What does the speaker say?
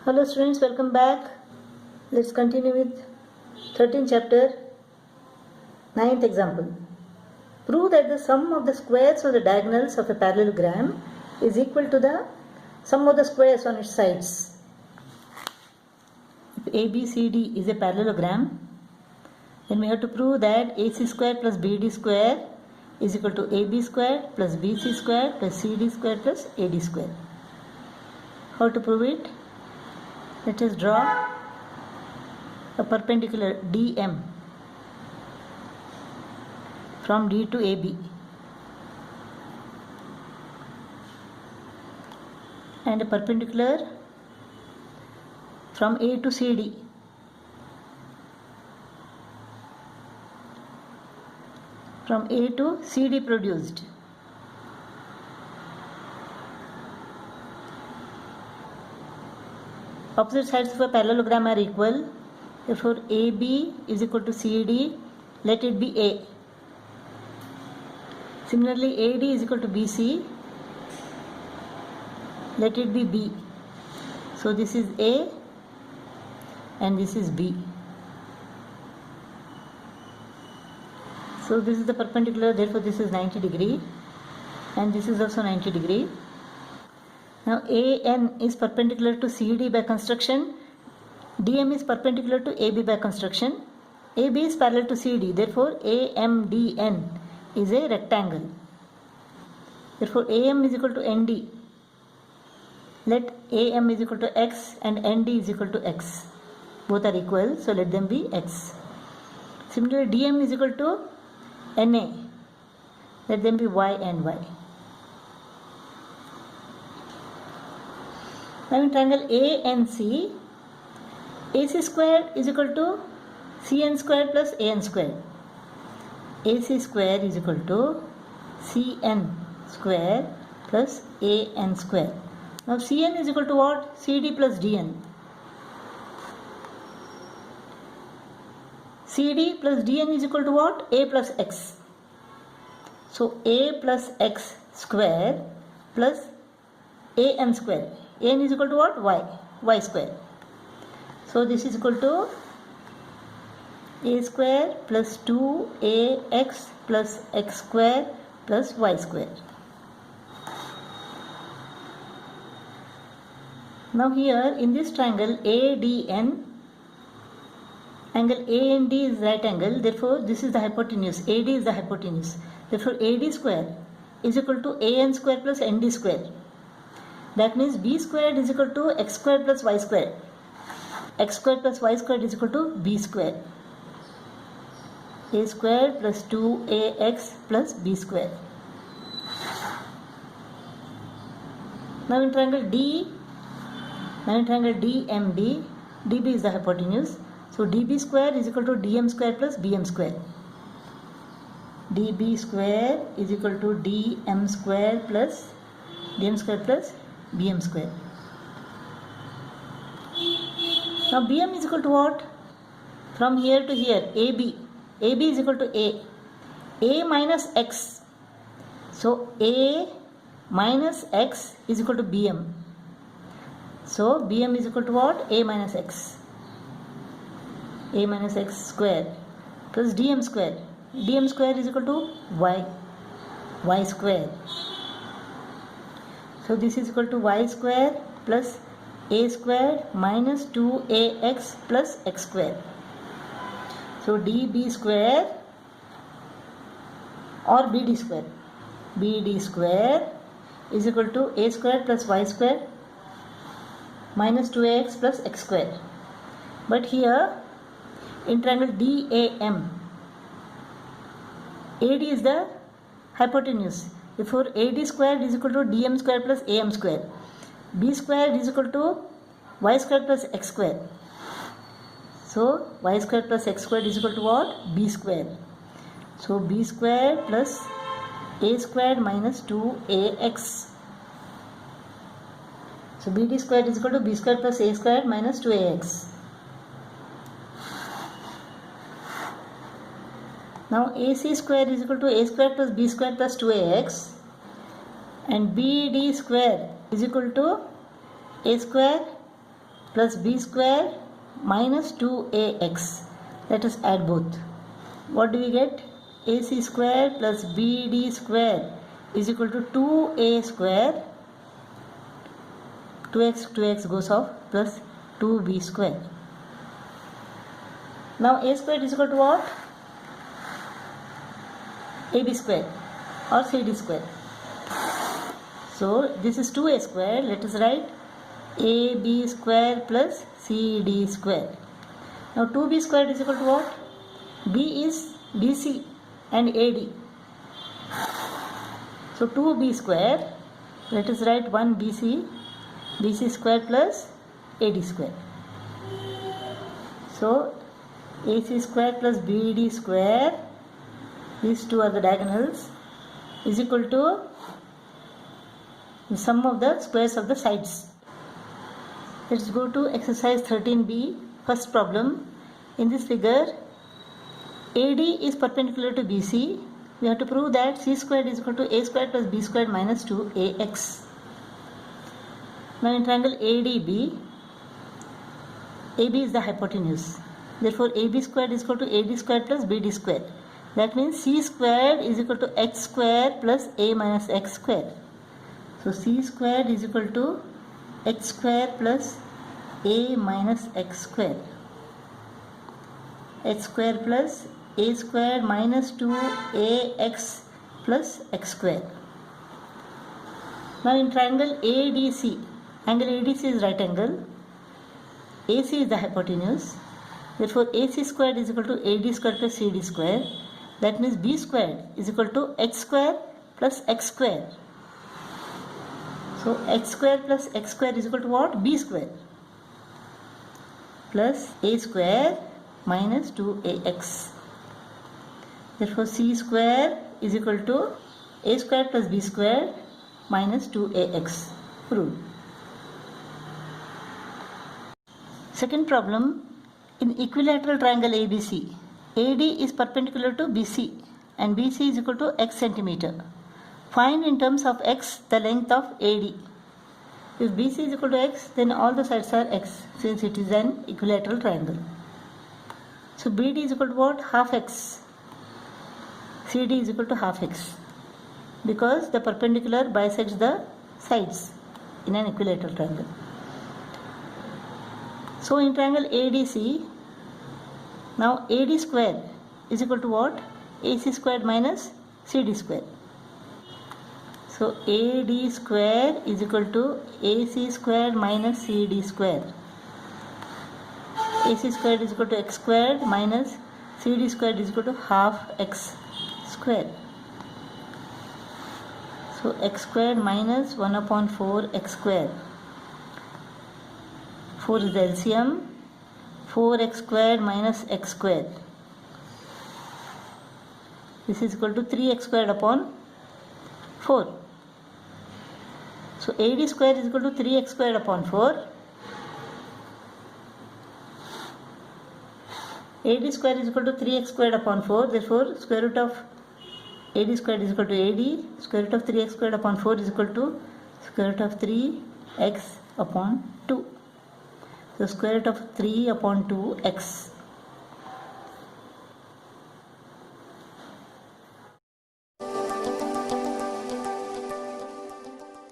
Hello students, welcome back. Let's continue with 13th chapter, 9th example. Prove that the sum of the squares of the diagonals of a parallelogram is equal to the sum of the squares on its sides. If ABCD is a parallelogram, then we have to prove that AC square plus BD square is equal to AB square plus BC square plus CD square plus AD square. How to prove it? Let us draw a perpendicular DM from D to AB and a perpendicular from A to CD. From A to CD produced. Opposite sides of a parallelogram are equal. Therefore, AB is equal to CD. Let it be A. Similarly, AD is equal to BC. Let it be B. So this is A and this is B. So this is the perpendicular, therefore this is 90 degree and this is also 90 degree. Now AN is perpendicular to CD by construction, DM is perpendicular to AB by construction, AB is parallel to CD, therefore AMDN is a rectangle. Therefore AM is equal to ND. Let AM is equal to X and ND is equal to X. Both are equal, so let them be X. Similarly, DM is equal to NA. Let them be Y and Y. Now in triangle ANC, AC square is equal to CN square plus AN square. AC square is equal to CN square plus AN square. Now CN is equal to what? CD plus DN. CD plus DN is equal to what? A plus X. So A plus X square plus AN square. AN is equal to what? Y. Y square. So this is equal to A square plus 2AX plus X square plus Y square. Now here in this triangle ADN, angle AND is right angle, therefore this is the hypotenuse, AD is the hypotenuse. Therefore AD square is equal to AN square plus ND square. That means B squared is equal to X squared plus Y squared. X squared plus Y squared is equal to B squared. A squared plus 2AX plus B squared. Now in triangle DMD, DB is the hypotenuse. So DB square is equal to DM square plus BM square. DB square is equal to DM square plus BM square. Now BM is equal to what? From here to here, AB. AB is equal to A. A minus X. So A minus X is equal to BM. So BM is equal to what? A minus X. A minus X square plus DM square. DM square is equal to Y. Y square. So this is equal to Y square plus A square minus 2AX plus X square. So DB square or BD square. BD square is equal to A square plus Y square minus 2AX plus X square. But here in triangle DAM, AD is the hypotenuse. Therefore AD squared is equal to DM square plus AM square. B squared is equal to Y square plus X square. So Y square plus X square is equal to what? B square. So B square plus A squared minus 2AX. So BD squared is equal to B squared plus A squared minus 2AX. Now AC square is equal to A square plus B square plus 2AX. And BD square is equal to A square plus b square minus 2ax. Let us add both. What do we get? AC square plus BD square is equal to 2a square. 2x goes off, plus 2b square. Now a square is equal to what? AB square or CD square. So this is 2a square. Let us write AB square plus CD square. Now 2b square is equal to what? B is BC and AD. So 2b square, let us write 1 BC square plus AD square. So AC square plus BD square, these two are the diagonals, is equal to the sum of the squares of the sides. Let's go to exercise 13b, first problem. In this figure, AD is perpendicular to BC. We have to prove that C squared is equal to A squared plus B squared minus 2AX. Now in triangle ADB, AB is the hypotenuse. Therefore AB squared is equal to AD squared plus BD squared. That means C squared is equal to X squared plus A minus X squared. So C squared is equal to X squared plus A minus X squared. X squared plus A squared minus 2AX plus X squared. Now in triangle ADC, angle ADC is right angle, AC is the hypotenuse. Therefore AC squared is equal to AD squared plus CD squared. That means B squared is equal to X squared plus X squared. So X squared plus X squared is equal to what? B squared plus A squared minus 2AX. Therefore C square is equal to A squared plus B squared minus 2AX. Proved. Second problem, in equilateral triangle ABC, AD is perpendicular to BC and BC is equal to X centimeter. Find in terms of X the length of AD. If BC is equal to X, then all the sides are X, since it is an equilateral triangle. So BD is equal to what? Half X. CD is equal to half X, because the perpendicular bisects the sides in an equilateral triangle. So in triangle ADC, now AD square is equal to what? AC squared minus CD square. So AD square is equal to AC squared minus CD square. AC squared is equal to X squared minus CD squared is equal to half X square. So X squared minus 1 upon 4 X square. 4 is the LCM. 4x squared minus x squared. This is equal to 3x squared upon 4. So AD square is equal to 3x squared upon 4. AD square is equal to 3x squared upon 4. Therefore, square root of AD squared is equal to AD. Square root of 3x squared upon 4 is equal to square root of 3x upon 2. So square root of 3 upon 2x.